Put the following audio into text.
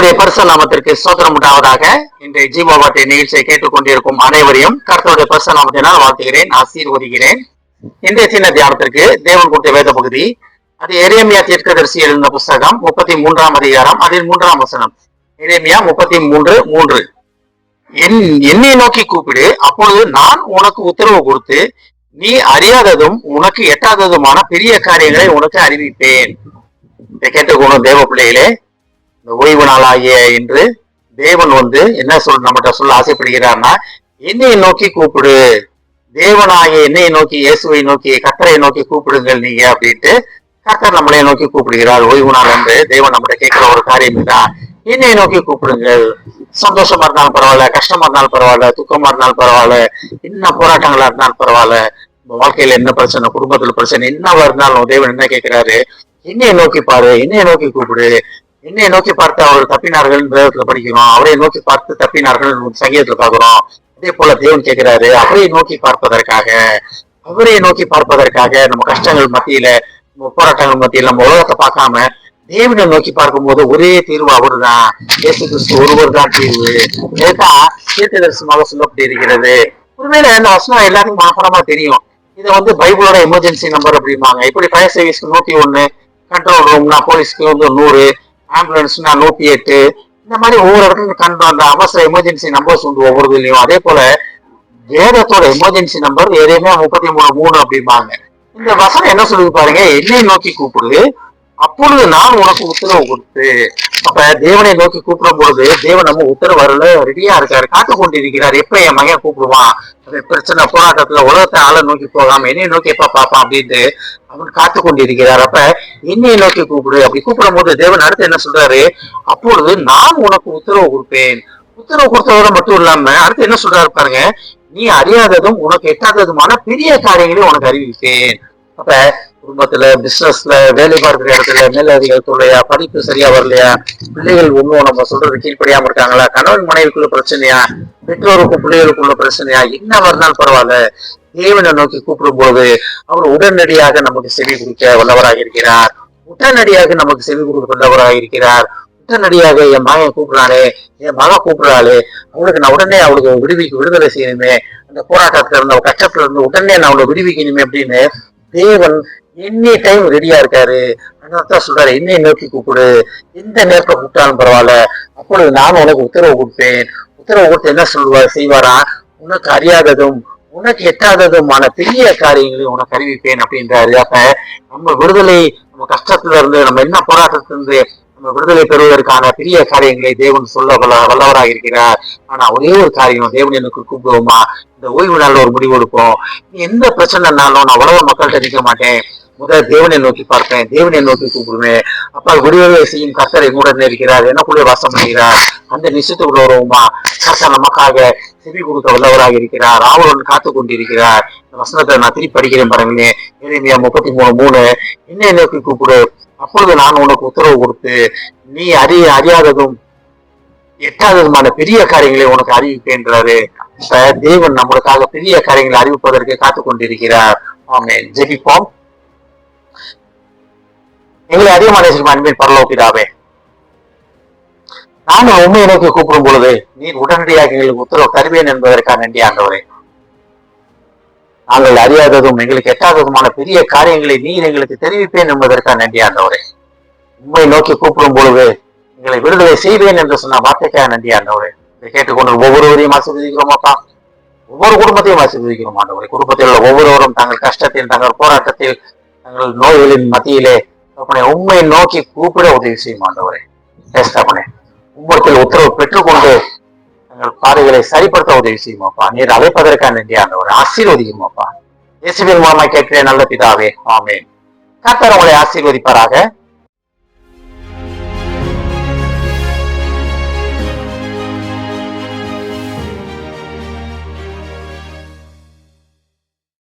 கர்த்தருடைய பரிசுத்த நாமத்திற்கு ஸ்தோத்திரம் உண்டாவதாக. இன்றைய ஜீவவார்த்தை நிகழ்ச்சியை கேட்டுக்கொண்டிருக்கும் அனைவரையும் கர்த்தருடைய பரிசுத்த நாமத்தினால் வாழ்த்துகிறேன், ஆசீர்வதிக்கிறேன். இன்றைய சின்ன தியானத்திற்கு தேவன் கொடுத்த வேத பகுதி அது எரேமியா தீர்க்கதரிசி எழுதின புஸ்தகம் 33ஆம் அதிகாரம், அதில் 3ஆம் வசனம். எரேமியா 33:3. என்னை நோக்கி கூப்பிடு, அப்பொழுது நான் உனக்கு உத்தரவு கொடுத்து நீ அறியாததும் உனக்கு எட்டாததுமான பெரிய காரியங்களை உனக்கு அறிவிப்பேன். இதை கேட்டுக்கொள்ளும் தேவ பிள்ளைகளே, இந்த ஓய்வு நாளாகிய இன்று தேவன் என்ன நம்மகிட்ட சொல்ல ஆசைப்படுகிறார்னா, என்னை நோக்கி கூப்பிடு, தேவனாகிய என்னை நோக்கி, இயேசுவை நோக்கி, கர்த்தரை நோக்கி கூப்பிடுங்கள் நீங்க அப்படின்ட்டு கர்த்தர் நம்மளை நோக்கி கூப்பிடுகிறார். ஓய்வு நாள் என்று தேவன் நம்மகிட்ட கேட்கிற ஒரு காரியம் தான், என்னை நோக்கி கூப்பிடுங்கள். சந்தோஷமா இருந்தாலும் பரவாயில்ல, கஷ்டமா இருந்தாலும் பரவாயில்ல, துக்கமா இருந்தாலும் பரவாயில்ல, என்ன போராட்டங்களா இருந்தாலும் பரவாயில்ல, வாழ்க்கையில என்ன பிரச்சனை, குடும்பத்துல பிரச்சனை என்னவா இருந்தாலும் தேவன் என்ன கேட்கிறாரு, என்னை நோக்கி பாரு, என்னை நோக்கி கூப்பிடு. என்னை நோக்கி பார்த்து அவர்கள் தப்பினார்கள் வேதத்துல படிக்கிறோம், அவரை நோக்கி பார்த்து தப்பினார்கள் சங்கீதத்துல பாக்குறோம். அதே போல தேவன் கேட்கிறாரு, அவரை நோக்கி பார்ப்பதற்காக, அவரை நோக்கி பார்ப்பதற்காக நம்ம கஷ்டங்கள் மத்தியில, நம்ம போராட்டங்கள் மத்தியில, நம்ம உலகத்தை பார்க்காம தேவனை நோக்கி பார்க்கும்போது ஒரே தீர்வு அவரு தான், இயேசு கிறிஸ்து ஒருவர் தான் தீர்வு. இதுதான் தீர்க்கதரிசனமாக சொல்லப்பட்டு இருக்கிறது. ஒருவேளை இந்த வசனம் எல்லாருக்கும் மாபரமா தெரியும். இதை பைபிளோட எமர்ஜென்சி நம்பர் அப்படிம்பாங்க. இப்படி ஃபயர் சர்வீஸ்க்கு 101, கண்ட்ரோல் ரூம்னா போலீஸ்க்கு 100, ஆம்புலன்ஸ்னா 108, இந்த மாதிரி ஒவ்வொரு இடத்துல அந்த அவசர எமர்ஜென்சி நம்பர்ஸ் உண்டு ஒவ்வொரு இதுலயும். அதே போல வேதத்தோட எமர்ஜென்சி நம்பர் எதையுமே 33 அப்படிம்பாங்க. இந்த வசனம் என்ன சொல்லுது பாருங்க, என்னை நோக்கி கூப்பிடு, அப்பொழுது நான் உனக்கு உத்தரவு கொடுத்து. அப்ப தேவனை நோக்கி கூப்பிடும் பொழுது தேவன் நம்ம உத்தரவு வரல, ரெடியா இருக்காரு, காத்து கொண்டு இருக்கிறார். எப்ப என் மகன் கூப்பிடுவான், பிரச்சனை போராட்டத்துல உலகத்தை ஆளை நோக்கி போகாம என்னை நோக்கி எப்ப பார்ப்பான் அப்படின்ட்டு அவன் காத்து கொண்டு இருக்கிறார். அப்ப என்னை நோக்கி கூப்பிடு. அப்படி கூப்பிடும் போது தேவன் அடுத்து என்ன சொல்றாரு, அப்பொழுது நான் உனக்கு உத்தரவு கொடுப்பேன். உத்தரவு கொடுத்தவரை மட்டும் இல்லாம அடுத்து என்ன சொல்றாரு பாருங்க, நீ அறியாததும் உனக்கு எட்டாததுமான பெரிய காரியங்களையும் உனக்கு அறிவிப்பேன். அப்ப குடும்பத்துல, பிசினஸ்ல, வேலை பார்க்கிற இடத்துல மேலதிகாரி தொல்லையா, படிப்பு சரியா வரலையா, பிள்ளைகள் ஒன்றும் நம்ம சொல்றது கீழ்ப்படியாம இருக்காங்களா, கணவன் மனைவிக்குள்ள பிரச்சனையா, பெற்றோருக்கும் பிள்ளைகளுக்குள்ள பிரச்சனையா, என்ன வரனாலும் பரவாயில்ல, தேவனை நோக்கி கூப்பிடும் போது அவர் உடனடியாக நமக்கு செவி கொடுக்க வல்லவராக இருக்கிறார். உடனடியாக நமக்கு செவி கொடுக்க வல்லவராக இருக்கிறார். உடனடியாக என் மகன் கூப்பிடுறானே, என் மகன் கூப்பிடுறாளே, அவளுக்கு நான் உடனே அவளுக்கு விடுதலை செய்யணுமே, அந்த போராட்டத்துல இருந்த கஷ்டத்துல இருந்து உடனே நான் அவளை விடுவிக்கணுமே அப்படின்னு தேவன் எனி டைம் ரெடியா இருக்காரு. அதனால்தான் சொல்றாரு, என்னை நோக்கி கூப்பிடு, எந்த நேரத்தை கூப்பிட்டாலும் பரவாயில்ல, அப்பொழுது நான் உனக்கு உத்தரவு கொடுப்பேன். உத்தரவு கொடுத்து என்ன செய்வாரா, உனக்கு அறியாததும் உனக்கு எட்டாததுமான பெரிய காரியங்களையும் உனக்கு அறிவிப்பேன் அப்படின்றாரு. அப்ப நம்ம விடுதலை, நம்ம கஷ்டத்துல இருந்து, நம்ம என்ன போராட்டத்திலிருந்து நம்ம விடுதலை பெறுவதற்கான பெரிய காரியங்களை தேவன் சொல்ல வல்லவராக இருக்கிறார். ஆனா ஒரே ஒரு காரியம், தேவன் எனக்கு கூப்பிடுவோமா, இந்த ஓய்வு நாள்ல ஒரு முடிவு எடுப்போம். எந்த பிரச்சனைனாலும் நான் உலக மக்கள்கிட்ட நிற்க மாட்டேன், முதல் தேவனை நோக்கி பார்ப்பேன், தேவனை நோக்கி கூப்பிடுவேன். அப்ப விடுதலை செய்யும் கர்த்தரை கூட இருக்கிறார், எனக்குள்ளே வாசம் பண்ணுகிறார். அந்த நிச்சயத்துக்குள்ள வருவோமா, கர்த்தர் நமக்காக செவி கொடுக்க வல்லவராக இருக்கிறார், ஆவலுடன் காத்து கொண்டிருக்கிறார். இந்த வசனத்தை நான் திருப்பி படிக்கிறேன் பாருங்களேன். எரேமியா 33:3. என்னை நோக்கி கூப்பிடு, அப்பொழுது நான் உனக்கு உத்தரவு கொடுத்து நீ அறியாததும் எட்டாததுமான பெரிய காரியங்களை உனக்கு அறிவிப்பேன்றாரு. இப்ப தேவன் நம்மளுக்காக பெரிய காரியங்களை அறிவிப்பதற்கு காத்து கொண்டிருக்கிறார். ஆமென். ஜெபிப்போம். எங்களை அதிகமான அன்பின் பரலோக பிதாவே, நாங்கள் உண்மையை நோக்கி கூப்பிடும் பொழுது நீர் உடனடியாக எங்களுக்கு உத்தரவு தருவேன் என்பதற்காக நன்றி ஆண்டவரே. நாங்கள் அறியாததும் எங்களுக்கு எட்டாததுமான பெரிய காரியங்களை நீர் எங்களுக்கு தெரிவிப்பேன் என்பதற்காக நன்றி ஆண்டவரே. உண்மையை நோக்கி கூப்பிடும் பொழுது எங்களை விடுதலை செய்வேன் என்று சொன்ன வார்த்தைக்காக நன்றி ஆண்டவரே. இதை கேட்டுக்கொண்டு ஒவ்வொருவரையும் ஆசீர்வதிக்கிறோமாப்பா, ஒவ்வொரு குடும்பத்தையும் ஆசீர்வதிக்கிறோம் ஆண்டவரே. குடும்பத்தில் உள்ள ஒவ்வொருவரும் தங்கள் கஷ்டத்தில், தங்கள் போராட்டத்தில், தங்கள் நோய்களின் மத்தியிலே உண்மையை நோக்கி கூப்பிட உதவி செய்யும் ஆண்டவரே. பேசாமனே உங்களுடைய உத்தரவு பெற்றுக்கொண்டு தங்கள் பாதைகளை சரிப்படுத்த உதவி செய்யுமாப்பா. நீர் அழைப்பதற்காக நன்றி ஆண்டவரே. ஆசீர்வதிக்குமாப்பா. இயேசுவின் மூலமா கேட்கிறேன் நல்ல பிதாவே. ஆமென். கர்த்தர் உங்களை ஆசீர்வதிப்பாராக.